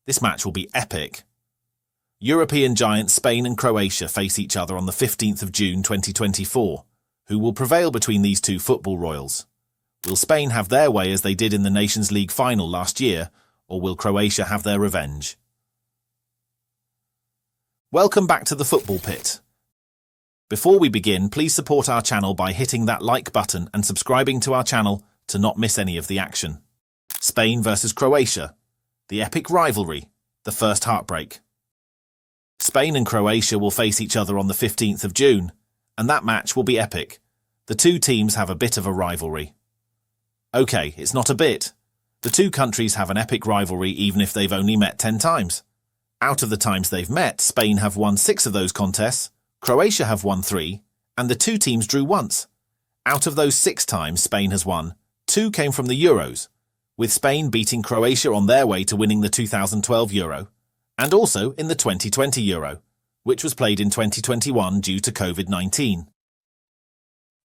This match will be epic. European giants Spain and Croatia face each other on the 15th of June 2024. Who will prevail between these two football royals? Will Spain have their way as they did in the Nations League final last year, or will Croatia have their revenge? Welcome back to the Football Pit. Before we begin, please support our channel by hitting that like button and subscribing to our channel to not miss any of the action. Spain versus Croatia. The epic rivalry. The first heartbreak. Spain and Croatia will face each other on the 15th of June, and that match will be epic. The two teams have a bit of a rivalry. Okay, it's not a bit. The two countries have an epic rivalry even if they've only met 10 times. Out of the times they've met, Spain have won 6 of those contests, Croatia have won 3, and the two teams drew once. Out of those 6 times Spain has won, 2 came from the Euros, with Spain beating Croatia on their way to winning the 2012 Euro, and also in the 2020 Euro, which was played in 2021 due to COVID-19.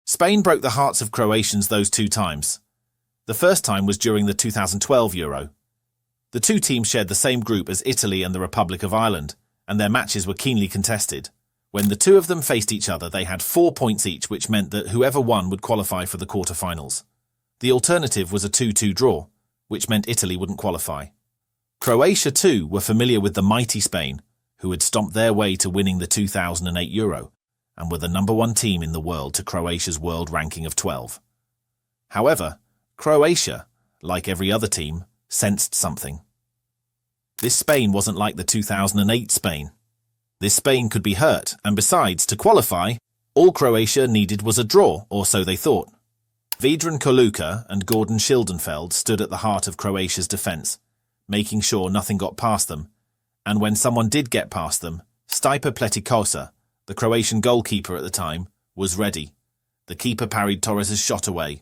Spain broke the hearts of Croatians those 2 times. The first time was during the 2012 Euro. The two teams shared the same group as Italy and the Republic of Ireland, and their matches were keenly contested. When the two of them faced each other, they had 4 points each, which meant that whoever won would qualify for the quarter-finals. The alternative was a 2-2 draw, which meant Italy wouldn't qualify. Croatia, too, were familiar with the mighty Spain, who had stomped their way to winning the 2008 Euro, and were the #1 team in the world to Croatia's world ranking of 12. However, Croatia, like every other team, sensed something. This Spain wasn't like the 2008 Spain. This Spain could be hurt, and besides, to qualify, all Croatia needed was a draw, or so they thought. Vedran Koluka and Gordon Schildenfeld stood at the heart of Croatia's defence, making sure nothing got past them, and when someone did get past them, Stipe Pletikosa, the Croatian goalkeeper at the time, was ready. The keeper parried Torres' shot away.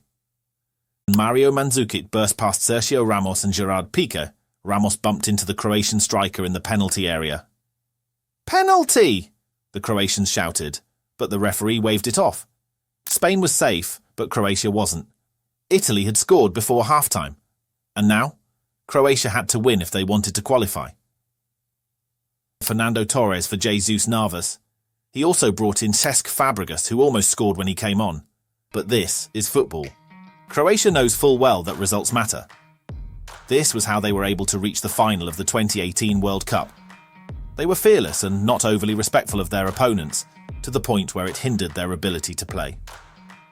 Mario Mandzukic burst past Sergio Ramos and Gerard Piqué. Ramos bumped into the Croatian striker in the penalty area. "Penalty!" the Croatians shouted, but the referee waved it off. Spain was safe, but Croatia wasn't. Italy had scored before half-time, and now Croatia had to win if they wanted to qualify. Fernando Torres for Jesus Navas. He also brought in Cesc Fabregas, who almost scored when he came on. But this is football. Croatia knows full well that results matter. This was how they were able to reach the final of the 2018 World Cup. They were fearless and not overly respectful of their opponents, to the point where it hindered their ability to play.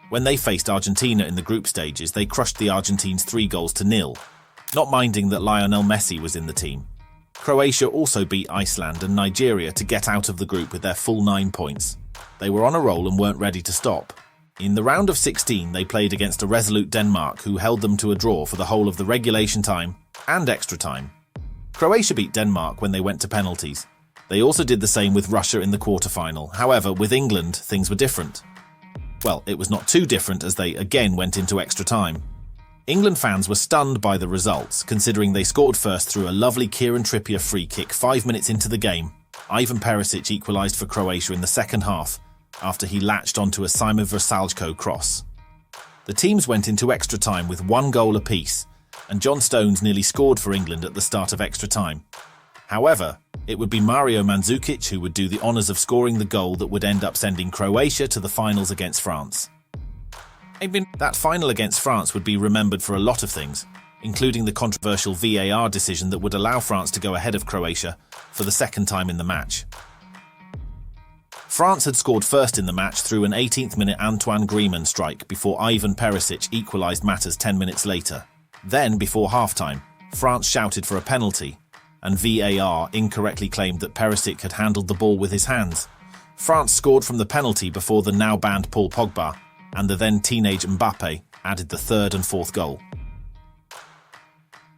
When they faced Argentina in the group stages, they crushed the Argentines 3-0, not minding that Lionel Messi was in the team. Croatia also beat Iceland and Nigeria to get out of the group with their full 9 points. They were on a roll and weren't ready to stop. In the round of 16, they played against a resolute Denmark who held them to a draw for the whole of the regulation time and extra time. Croatia beat Denmark when they went to penalties. They also did the same with Russia in the quarter-final. However, with England, things were different. Well, it was not too different as they again went into extra time. England fans were stunned by the results, considering they scored first through a lovely Kieran Trippier free kick 5 minutes into the game. Ivan Perisic equalised for Croatia in the second half, after he latched onto a Simon Vrsaljko cross. The teams went into extra time with 1 goal apiece, and John Stones nearly scored for England at the start of extra time. However, it would be Mario Mandzukic who would do the honours of scoring the goal that would end up sending Croatia to the finals against France. That final against France would be remembered for a lot of things, including the controversial VAR decision that would allow France to go ahead of Croatia for the second time in the match. France had scored first in the match through an 18th-minute Antoine Griezmann strike before Ivan Perisic equalised matters 10 minutes later. Then, before half-time, France shouted for a penalty, and VAR incorrectly claimed that Perisic had handled the ball with his hands. France scored from the penalty before the now-banned Paul Pogba and the then-teenage Mbappe added the third and fourth goal.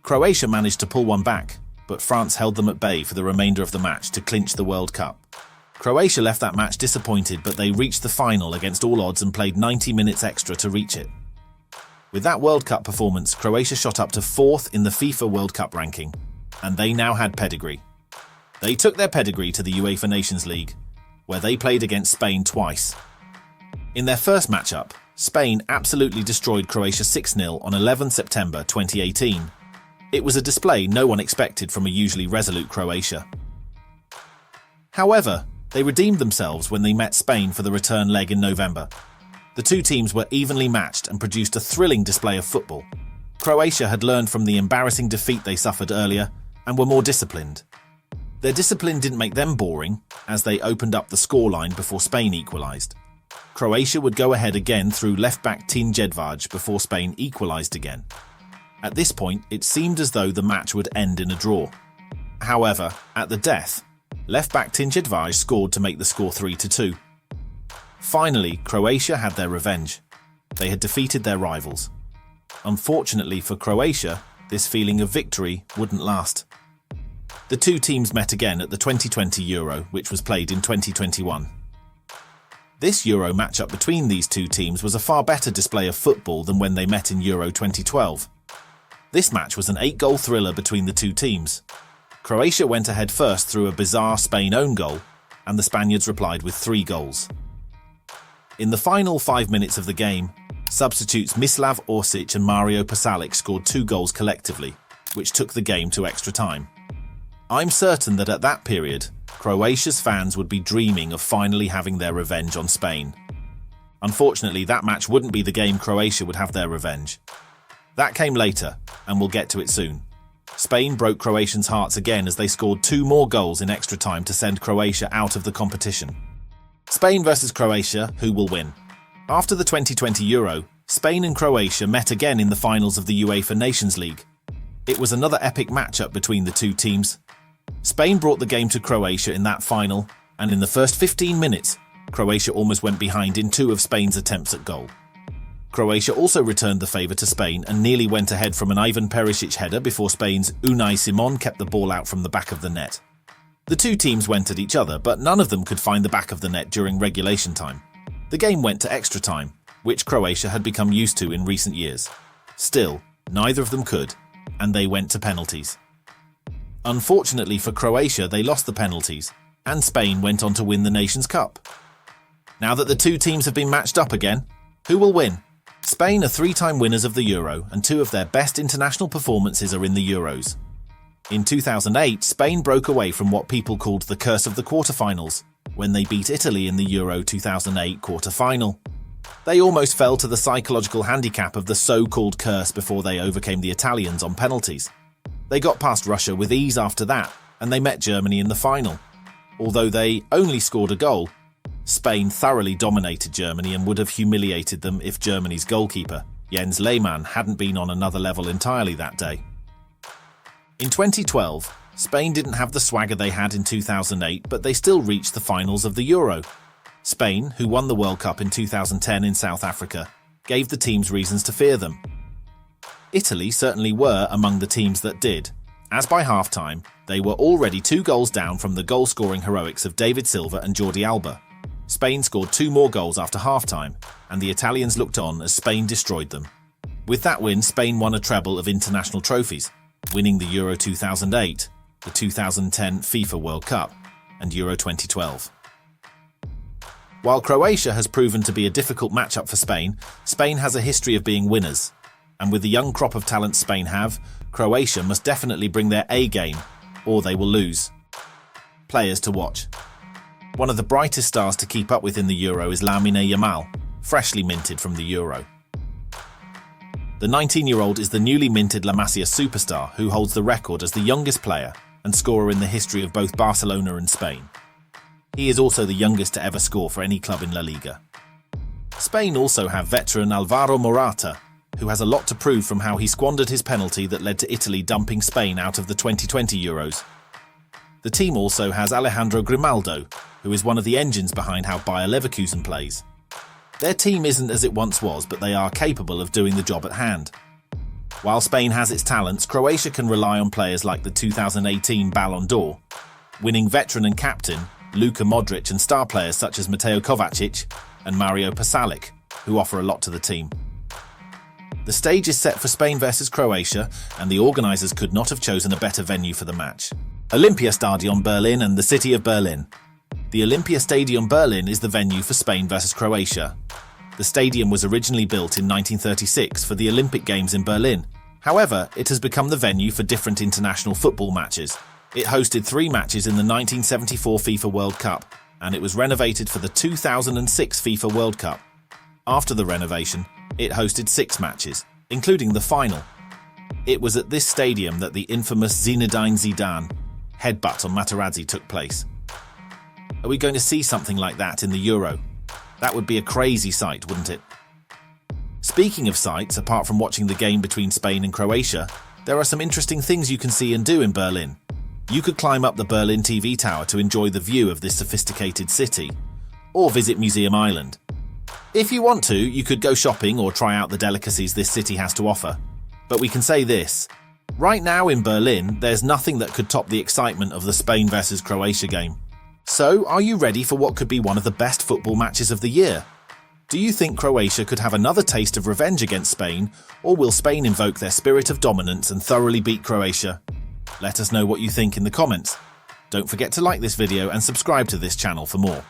Croatia managed to pull one back, but France held them at bay for the remainder of the match to clinch the World Cup. Croatia left that match disappointed, but they reached the final against all odds and played 90 minutes extra to reach it. With that World Cup performance, Croatia shot up to 4th in the FIFA World Cup ranking, and they now had pedigree. They took their pedigree to the UEFA Nations League, where they played against Spain twice. In their first matchup, Spain absolutely destroyed Croatia 6-0 on 11 September 2018. It was a display no one expected from a usually resolute Croatia. However, they redeemed themselves when they met Spain for the return leg in November. The two teams were evenly matched and produced a thrilling display of football. Croatia had learned from the embarrassing defeat they suffered earlier and were more disciplined. Their discipline didn't make them boring, as they opened up the scoreline before Spain equalised. Croatia would go ahead again through left-back Tin Jedvaj before Spain equalised again. At this point, it seemed as though the match would end in a draw. However, at the death, left-back Tin Jedvaj scored to make the score 3-2. Finally, Croatia had their revenge. They had defeated their rivals. Unfortunately for Croatia, this feeling of victory wouldn't last. The two teams met again at the 2020 Euro, which was played in 2021. This Euro matchup between these two teams was a far better display of football than when they met in Euro 2012. This match was an 8-goal thriller between the two teams. Croatia went ahead first through a bizarre Spain own goal, and the Spaniards replied with 3 goals. In the final 5 minutes of the game, substitutes Mislav Orsic and Mario Pasalic scored 2 goals collectively, which took the game to extra time. I'm certain that at that period, Croatia's fans would be dreaming of finally having their revenge on Spain. Unfortunately, that match wouldn't be the game Croatia would have their revenge. That came later, and we'll get to it soon. Spain broke Croatians' hearts again as they scored 2 more goals in extra time to send Croatia out of the competition. Spain versus Croatia, who will win? After the 2020 Euro, Spain and Croatia met again in the finals of the UEFA Nations League. It was another epic matchup between the two teams. Spain brought the game to Croatia in that final, and in the first 15 minutes, Croatia almost went behind in 2 of Spain's attempts at goal. Croatia also returned the favour to Spain and nearly went ahead from an Ivan Perisic header before Spain's Unai Simon kept the ball out from the back of the net. The two teams went at each other, but none of them could find the back of the net during regulation time. The game went to extra time, which Croatia had become used to in recent years. Still, neither of them could, and they went to penalties. Unfortunately for Croatia, they lost the penalties, and Spain went on to win the Nations Cup. Now that the two teams have been matched up again, who will win? Spain are 3-time winners of the Euro, and 2 of their best international performances are in the Euros. In 2008, Spain broke away from what people called the curse of the quarterfinals, when they beat Italy in the Euro 2008 quarter-final. They almost fell to the psychological handicap of the so-called curse before they overcame the Italians on penalties. They got past Russia with ease after that, and they met Germany in the final. Although they only scored a goal, Spain thoroughly dominated Germany and would have humiliated them if Germany's goalkeeper, Jens Lehmann, hadn't been on another level entirely that day. In 2012, Spain didn't have the swagger they had in 2008, but they still reached the finals of the Euro. Spain, who won the World Cup in 2010 in South Africa, gave the teams reasons to fear them. Italy certainly were among the teams that did, as by half-time, they were already 2 goals down from the goal-scoring heroics of David Silva and Jordi Alba. Spain scored 2 more goals after half-time, and the Italians looked on as Spain destroyed them. With that win, Spain won a treble of international trophies, winning the Euro 2008, the 2010 FIFA World Cup, and Euro 2012. While Croatia has proven to be a difficult matchup for Spain, Spain has a history of being winners. And with the young crop of talent Spain have, Croatia must definitely bring their A game, or they will lose. Players to watch. One of the brightest stars to keep up with in the Euro is Lamine Yamal, freshly minted from the Euro. The 19-year-old is the newly minted La Masia superstar who holds the record as the youngest player and scorer in the history of both Barcelona and Spain. He is also the youngest to ever score for any club in La Liga. Spain also have veteran Alvaro Morata, who has a lot to prove from how he squandered his penalty that led to Italy dumping Spain out of the 2020 Euros. The team also has Alejandro Grimaldo, who is one of the engines behind how Bayer Leverkusen plays. Their team isn't as it once was, but they are capable of doing the job at hand. While Spain has its talents, Croatia can rely on players like the 2018 Ballon d'Or, winning veteran and captain Luka Modric, and star players such as Mateo Kovacic and Mario Pasalic, who offer a lot to the team. The stage is set for Spain versus Croatia, and the organisers could not have chosen a better venue for the match. Olympiastadion Berlin and the city of Berlin. The Olympiastadion Berlin is the venue for Spain versus Croatia. The stadium was originally built in 1936 for the Olympic Games in Berlin, However, it has become the venue for different international football matches. It hosted 3 matches in the 1974 FIFA World Cup, and it was renovated for the 2006 FIFA World Cup. After the renovation, it hosted 6 matches, including the final. It was at this stadium that the infamous Zinedine Zidane headbutt on Materazzi took place. Are we going to see something like that in the Euro? That would be a crazy sight, wouldn't it? Speaking of sights, apart from watching the game between Spain and Croatia, there are some interesting things you can see and do in Berlin. You could climb up the Berlin TV tower to enjoy the view of this sophisticated city, or visit Museum Island. If you want to, you could go shopping or try out the delicacies this city has to offer. But we can say this: right now in Berlin, there's nothing that could top the excitement of the Spain vs Croatia game. So, are you ready for what could be one of the best football matches of the year? Do you think Croatia could have another taste of revenge against Spain, or will Spain invoke their spirit of dominance and thoroughly beat Croatia? Let us know what you think in the comments. Don't forget to like this video and subscribe to this channel for more.